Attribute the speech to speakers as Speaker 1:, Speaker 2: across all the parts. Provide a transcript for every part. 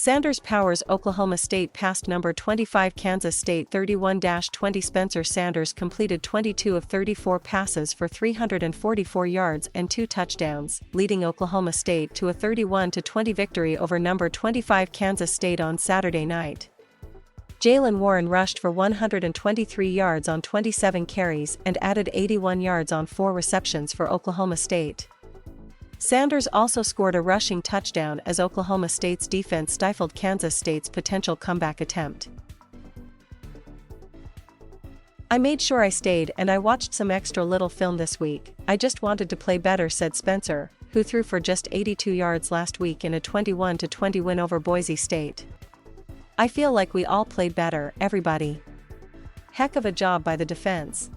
Speaker 1: Sanders powers Oklahoma State past number 25 Kansas State 31-20. Spencer Sanders completed 22 of 34 passes for 344 yards and 2 touchdowns, leading Oklahoma State to a 31-20 victory over number 25 Kansas State on Saturday night. Jaylen Warren rushed for 123 yards on 27 carries and added 81 yards on 4 receptions for Oklahoma State. Sanders also scored a rushing touchdown as Oklahoma State's defense stifled Kansas State's potential comeback attempt. "I made sure I stayed and I watched some extra little film this week. I just wanted to play better," said Spencer, who threw for just 82 yards last week in a 21-20 win over Boise State. "I feel like we all played better, everybody. Heck of a job by the defense.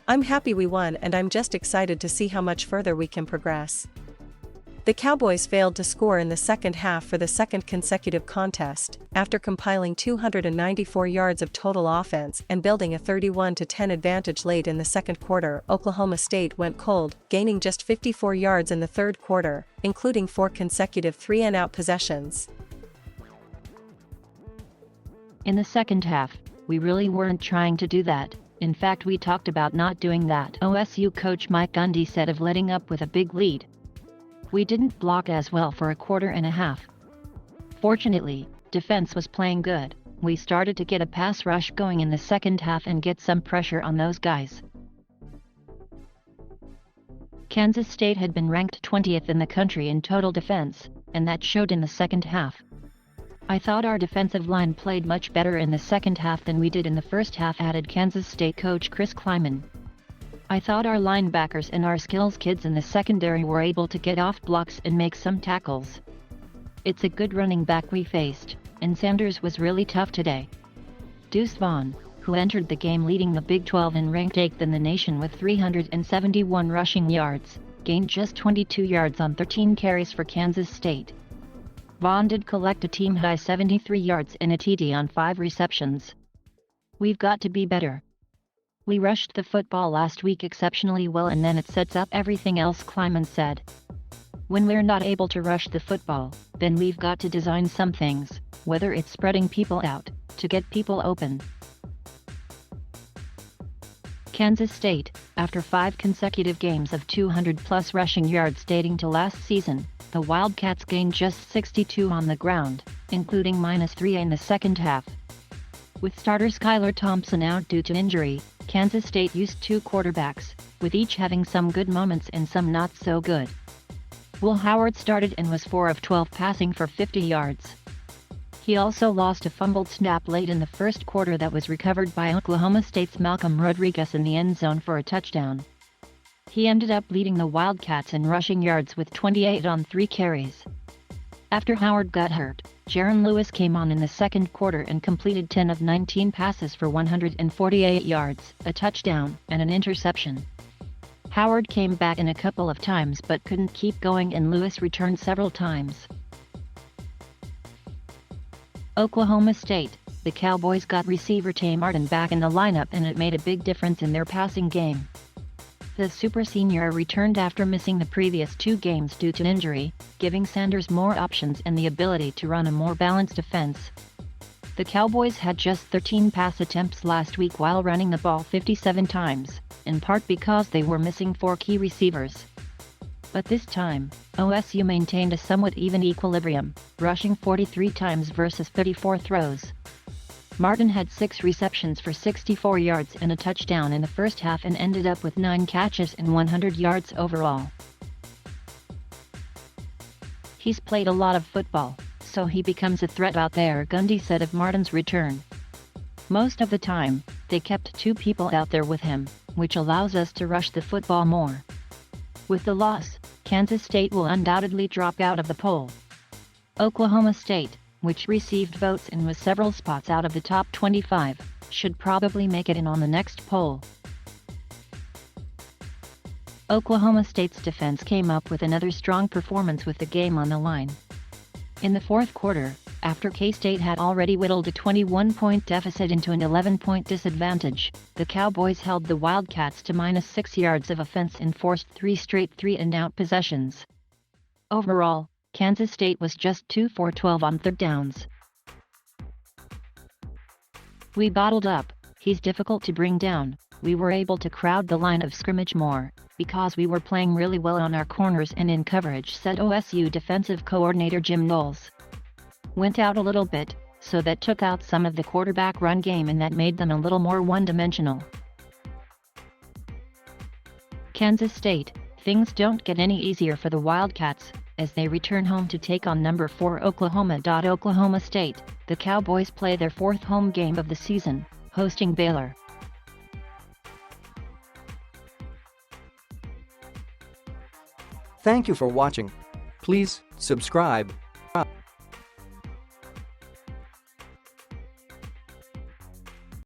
Speaker 1: I'm happy we won and I'm just excited to see how much further we can progress." The Cowboys failed to score in the second half for the second consecutive contest, after compiling 294 yards of total offense and building a 31-10 advantage late in the second quarter. Oklahoma State went cold, gaining just 54 yards in the third quarter, including 4 consecutive 3-and-out possessions.
Speaker 2: In the second half, we really weren't trying to do that. In fact, we talked about not doing that, OSU coach Mike Gundy said of letting up with a big lead. "We didn't block as well for a quarter and a half. Fortunately, defense was playing good. We started to get a pass rush going in the second half and get some pressure on those guys." Kansas State had been ranked 20th in the country in total defense, and that showed in the second half. "I thought our defensive line played much better in the second half than we did in the first half," added Kansas State coach Chris Kleiman. "I thought our linebackers and our skills kids in the secondary were able to get off blocks and make some tackles. It's a good running back we faced, and Sanders was really tough today." Deuce Vaughn, who entered the game leading the Big 12 and ranked 8th in the nation with 371 rushing yards, gained just 22 yards on 13 carries for Kansas State. Vaughn did collect a team-high 73 yards and a TD on 5 receptions. "We've got to be better. We rushed the football last week exceptionally well and then it sets up everything else," Kleiman said. "When we're not able to rush the football, then we've got to design some things, whether it's spreading people out, to get people open." Kansas State, after 5 consecutive games of 200-plus rushing yards dating to last season, the Wildcats gained just 62 on the ground, including -3 in the second half. With starter Skylar Thompson out due to injury, Kansas State used 2 quarterbacks, with each having some good moments and some not so good. Will Howard started and was 4 of 12 passing for 50 yards. He also lost a fumbled snap late in the first quarter that was recovered by Oklahoma State's Malcolm Rodriguez in the end zone for a touchdown. He ended up leading the Wildcats in rushing yards with 28 on 3 carries. After Howard got hurt, Jaron Lewis came on in the second quarter and completed 10 of 19 passes for 148 yards, a touchdown, and an interception. Howard came back in a couple of times but couldn't keep going and Lewis returned several times. Oklahoma State, the Cowboys got receiver Tay Martin back in the lineup and it made a big difference in their passing game. The super senior returned after missing the previous 2 games due to injury, giving Sanders more options and the ability to run a more balanced offense. The Cowboys had just 13 pass attempts last week while running the ball 57 times, in part because they were missing 4 key receivers. But this time, OSU maintained a somewhat even equilibrium, rushing 43 times versus 34 throws. Martin had 6 receptions for 64 yards and a touchdown in the first half and ended up with 9 catches and 100 yards overall. "He's played a lot of football, so he becomes a threat out there," Gundy said of Martin's return. "Most of the time, they kept 2 people out there with him, which allows us to rush the football more." With the loss, Kansas State will undoubtedly drop out of the poll. Oklahoma State, which received votes and was several spots out of the top 25, should probably make it in on the next poll. Oklahoma State's defense came up with another strong performance with the game on the line. In the fourth quarter, after K-State had already whittled a 21-point deficit into an 11-point disadvantage, the Cowboys held the Wildcats to -6 yards of offense and forced 3 straight 3-and-out possessions. Overall, Kansas State was just 2 for 12 on third downs. We bottled up. He's difficult to bring down. We were able to crowd the line of scrimmage more, because we were playing really well on our corners and in coverage, said OSU defensive coordinator Jim Knowles. Went out a little bit, so that took out some of the quarterback run game and that made them a little more one-dimensional. Kansas State, things don't get any easier for the Wildcats, as they return home to take on number 4 Oklahoma. Oklahoma State, the Cowboys play their 4th home game of the season, hosting Baylor.
Speaker 3: Thank you for watching. Please subscribe